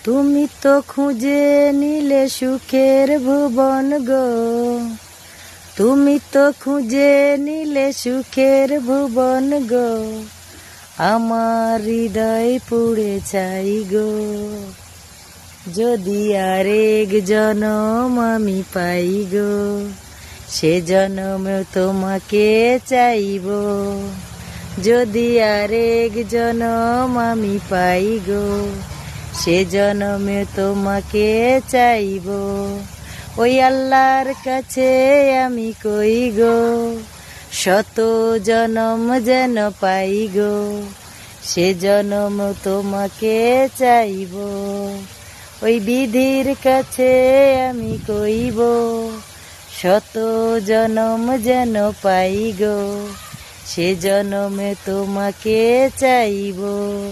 তুমি তো খুঁজে নিলে সুখের ভুবন গো, তুমি তো খুঁজে নিলে সুখের ভুবন গো, আমার হৃদয় পুড়ে চাই গো। যদি আরেক জনম আমি পাই গো, সে জনমেও তোমাকে চাইব। যদি আরেক জনম আমি পাই গো, সে জনমে তোমাকে চাইব। ওই আল্লাহর কাছে আমি কই গো, শত জনম যেন পাই গো, সে জনম তোমাকে চাইব। ওই বিধির কাছে আমি কইব, শত জনম যেন পাই গো, সে জনমে তোমাকে চাইব।